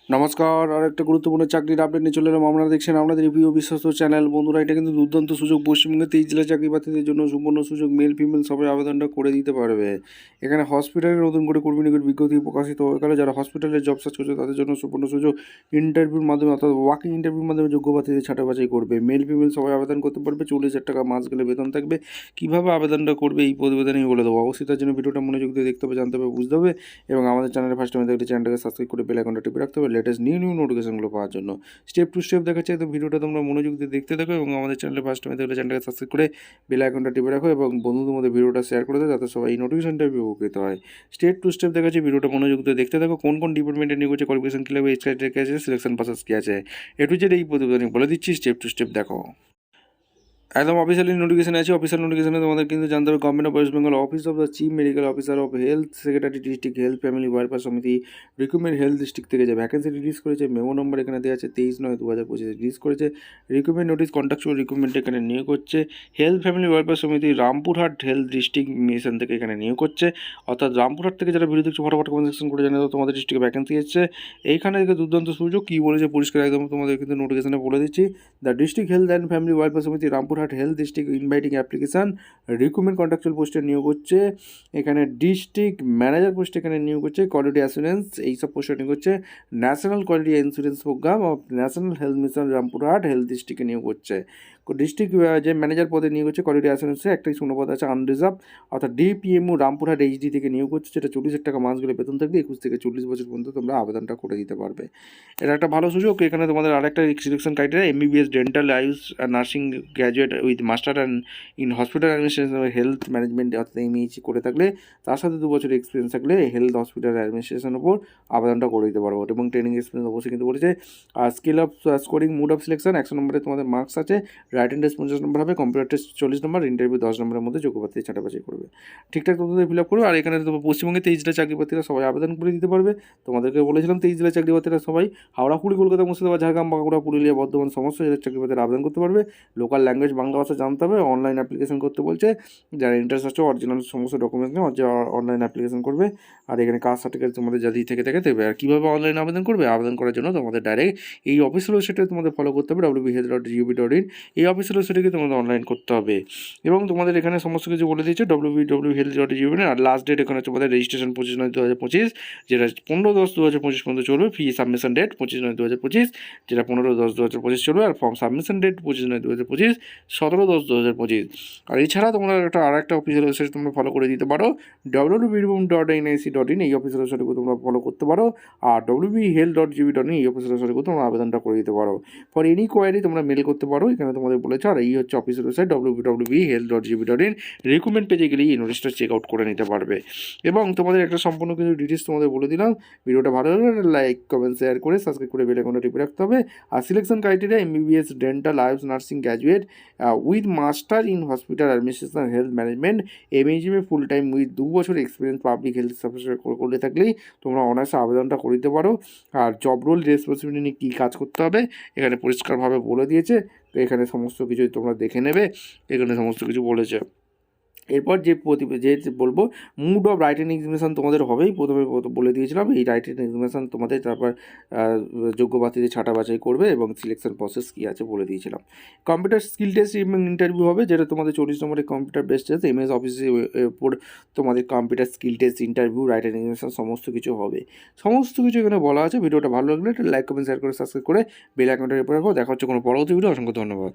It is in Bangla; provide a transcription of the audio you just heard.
নমস্কার, আর একটা গুরুত্বপূর্ণ চাকরির আপডেট নিয়ে চলে এলাম। আপনারা দেখছেন আপনাদের প্রিয় বিশ্বস্ত চ্যানেল। বন্ধুরা, এটা কিন্তু দুর্দান্ত সুযোগ। পশ্চিমবঙ্গে 23 জেলা চাকরি প্রার্থীদের জন্য সুবর্ণ সুযোগ। মেল ফিমেল সবাই আবেদনটা করে দিতে পারবে। এখানে হসপিটালে নতুন করে কর্মী নিয়োগের বিজ্ঞপ্তি প্রকাশিত হয়ে গেল। যারা হসপিটালে জব সার্চ করছে তাদের জন্য সুবর্ণ সুযোগ। ইন্টারভিউর মাধ্যমে অর্থাৎ ওয়াকিং ইন্টারভিউর মাধ্যমে যোগ্য প্রার্থীদের ছাঁটাই বাছাই করবে। মেল ফিমেল সবাই আবেদন করতে পারবে। 40,000 টাকা মাস গেলে বেতন থাকবে। কীভাবে আবেদনটা করবে এই প্রতিবেদনেই বলে দেবো। অবশ্যই তার জন্য ভিডিওটা মনোযোগ দিয়ে দেখতে হবে, জানতে হবে, বুঝতে হবে। এবং আমাদের চ্যানেলে ফার্স্ট টাইম দেখলে চ্যানেলটাকে সাবস্ক্রাইব করে বেল আইকনটা টিপে রাখতে হবে লেটেস্ট নিউ নোটিফিকেশনগুলো পাওয়ার জন্য। স্টেপ টু স্টেপ দেখাচ্ছে, তো ভিডিওটা তোমরা মনোযোগ দিয়ে দেখতে থাকো এবং আমাদের চ্যানেলে ফার্স্ট টাইম দেখলে চ্যানেলটাকে সাবস্ক্রাইব করে বেল আইকনটা টিপে রাখো এবং বন্ধুদের মধ্যে ভিডিওটা শেয়ার করে দাও যাতে সবাই এই নোটিফিকেশনটা উপকৃত হয়। স্টেপ টু স্টেপ দেখাচ্ছে, ভিডিওটা মনোযোগ দিয়ে দেখতে থাকো। কোন কোন ডিপার্টমেন্টে নিয়োগ হচ্ছে, কোয়ালিফিকেশন কী লাগবে, এজ ক্রাইটেরিয়া কী আছে, সিলেকশন প্রসেস কী আছে, একটু যেটা এই প্রতিবেদনে বলে দিচ্ছি। স্টেপ টু স্টেপ দেখো। একদম অফিসিয়ালি নোটিফিকেশন আছে। অফিসিয়াল নোটিফিকেশনে তোমাদের কিন্তু জানতে হবে government of West Bengal office of the chief medical officer of health secretary district health family welfare সমিতি রিক্রুটমেন্ট হেলথ ডিস্ট্রিক্ট থেকে যে ভ্যাকেন্সি রিলিজ করেছে, মেমো নম্বর এখানে দেওয়া আছে 23/9/2025 রিলিজ করেছে। রিক্রুটমেন্ট নোটিস কন্ট্রাকচুয়াল রিক্রুটমেন্ট এখানে নিয়োগ হচ্ছে। হেলথ ফ্যামিলি ওয়েলফেয়ার সমিতি রামপুরহাট হেলথ ডিস্ট্রিক্ট মিশন থেকে এখানে নিয়োগ হচ্ছে। অর্থাৎ রামপুরহাট থেকে যারা বিরোধী ফটাফট কনসেকশন করে জানিয়ে তোমাদের ডিস্ট্রিক্টে ভ্যাকেন্সি এসছে। এইখানে থেকে দুর্দান্ত সুযোগ কী বলেছে পরিষ্কার একদম তোমাদের কিন্তু নোটিফিকেশনে বলে দিচ্ছি। The district health and family welfare সমিতি Rampurhat health district inviting application recruitment contractual পোস্টে নিয়োগ হচ্ছে। এখানে ডিস্ট্রিক্ট ম্যানেজার পোস্টে এখানে নিয়োগ হচ্ছে। কোয়ালিটি অ্যাসুরেন্স এইসব পোস্টে নিয়োগ হচ্ছে। National quality insurance programme of national health mission Rampurhat health ডিস্ট্রিক্টে নিয়োগ হচ্ছে। ডিস্ট্রিক্ট যে ম্যানেজার পদে নিয়োগ হচ্ছে কোয়ালিটি অ্যাসুরেন্সে একটাই শূন্যপদ আছে আনরিজার্ভ, অর্থাৎ ডিপিএমও রামপুরহাট এইচডি থেকে নিয়োগ হচ্ছে। যেটা 40,000 টাকা মাস গেলে বেতন থাকবে। 21 থেকে 40 বছর পর্যন্ত তোমরা আবেদনটা করে দিতে পারবে। এটা একটা ভালো সুযোগ। এখানে তোমাদের আরেকটা selection criteria MBBS dental ice nursing graduate with master and in hospital administration health management অর্থাৎ এমইএইচি করে থাকলে, তার সাথে 2 বছর এক্সপিরিয়েন্স থাকলে হেলথ হসপিটাল অ্যাডমিনিস্ট্রেশনের উপর আবেদনটা করে দিতে পারবো। এবং ট্রেনিং এক্সপিরিয়েন্স অবশ্যই কিন্তু বলেছে। আর skill of scoring mode of selection 100 নম্বরে তোমাদের মার্কস আছে। রাইটিং টেস্ট 50 নম্বর হবে, কম্পিউটার টেস্ট 40 নম্বর, ইন্টারভিউ 10 নম্বরের মধ্যে যোগ্য প্রার্থী ছাঁটাবাছাই করবে। ঠিকঠাক তথ্য ফিল আপ করবে। আর এখানে তোমার পশ্চিমবঙ্গে 23 জেলা চাকরি প্রার্থীরা সবাই আবেদন করে দিতে পারবে। তোমাদেরকে বলেছিলাম 23 জেলা চাকরি প্রার্থীরা সবাই হাওড়া, হুগলি, কলকাতা, মুর্শিদাবাদ, ঝাড়গ্রাম, বাঁকুড়া, পুরুলিয়া, বর্ধমান সমস্ত জেলার চাকরি প্রার্থীরা আবেদন করতে পারবে। লোকাল ল্যাঙ্গুয়েজ বাংলা ভাষা জানতে হবে। অনলাইন অ্যাপ্লিকেশন করতে বলছে। যারা ইন্টারেস্ট আছে অরিজিনাল সমস্ত ডকুমেন্টস নিয়ে অনলাইন অ্যাপ্লিকেশন করবে। আর এখানে কাস্ট সার্টিফিকেট তোমাদের যদি থেকে দেবে। আর কীভাবে অনলাইন আবেদন করবে, আবেদন করার জন্য তোমাদের ডাইরেক্ট এই অফিসিয়াল ওয়েবসাইটে তোমাদের ফলো করতে হবে www.health.gov.in। এই অফিসিয়াল ওয়েবসাইটে তোমাদের অনলাইন করতে হবে। এবং তোমাদের এখানে সমস্ত কিছু বলে দিয়েছে www.health.gov.in। আর লাস্ট ডেট এখানে তোমাদের রেজিস্ট্রেশন 25/9/2025, যেটা 15/10/2025 পর্যন্ত চলবে। ফি সাবমিশন ডেট 25/9/2025, যেটা 15/10/2025 চলবে। আর ফর্ম সাবমিশন ডেট 25/9/2025, 17/10/2025। আর এছাড়া তোমরা আরেকটা অফিসিয়াল ওয়েবসাইট তোমরা ফলো করে দিতে পারো www.nic.in। এই অফিসিয়াল ওয়েবসাইটকে তোমরা ফলো করতে পারো। আর www.health.gov.in এই অফিসিয়াল ওয়েবসাইটকে তোমরা আবেদনটা করে দিতে পারো। ফর এনি কোয়ারি তোমরা মেল করতে পারো, এখানে তোমাদের বলেছে। আর এই হচ্ছে অফিসিয়াল ওয়েবসাইট www.health.gov.in। রিক্রুটমেন্ট পেজে গেলে এই নোটিশটা চেক আউট করে নিতে পারবে। এবং তোমাদের একটা সম্পূর্ণ কিছু ডিটেলস তোমাদের বলে দিলাম। ভিডিওটা ভালো লাগলে লাইক, কমেন্ট, শেয়ার করে সাবস্ক্রাইব করে বেল আইকনটা টিপে রাখতে হবে। আর selection criteria MBBS dental ice nursing graduate with master in hospital administration health management এমএইচএমে ফুল টাইম উইথ 2 বছর এক্সপিরিয়েন্স পাবলিক হেলথ সার্ভিস করলে থাকলেই তোমরা অনার্সে আবেদনটা করে দিতে পারো। আর জব রোল রেসপন্সিবিলিটি নিয়ে কী কাজ করতে হবে এখানে পরিষ্কারভাবে বলে দিয়েছে। তো এখানে সমস্ত কিছুই তোমরা দেখে নেবে, এখানে সমস্ত কিছু বলেছে। এরপর যে বলবো মুড অফ রাইটিং এক্সামিনেশান তোমাদের হবেই। প্রথমে বলে দিয়েছিলাম এই রাইটিং এক্সামিনেশান তোমাদের, তারপর যোগ্য প্রার্থীদের ছাঁটা বাছাই করবে এবং সিলেকশন প্রসেস কী আছে বলে দিয়েছিলাম। কম্পিউটার স্কিল টেস্ট এবং ইন্টারভিউ হবে, যেটা তোমাদের 40 নম্বরের কম্পিউটার বেস্ট টেস্ট। এমএস অফিসের উপর তোমাদের computer skill test, interview, writing examination সমস্ত কিছু হবে। সমস্ত কিছু এখানে বলা আছে। ভিডিওটা ভালো লাগলে একটা লাইক, কমেন্ট, শেয়ার করে সাবস্ক্রাইব করে বেল আইকনটার উপর রাখো। দেখা হচ্ছে কোনো পরবর্তী ভিডিও। অসংখ্য ধন্যবাদ।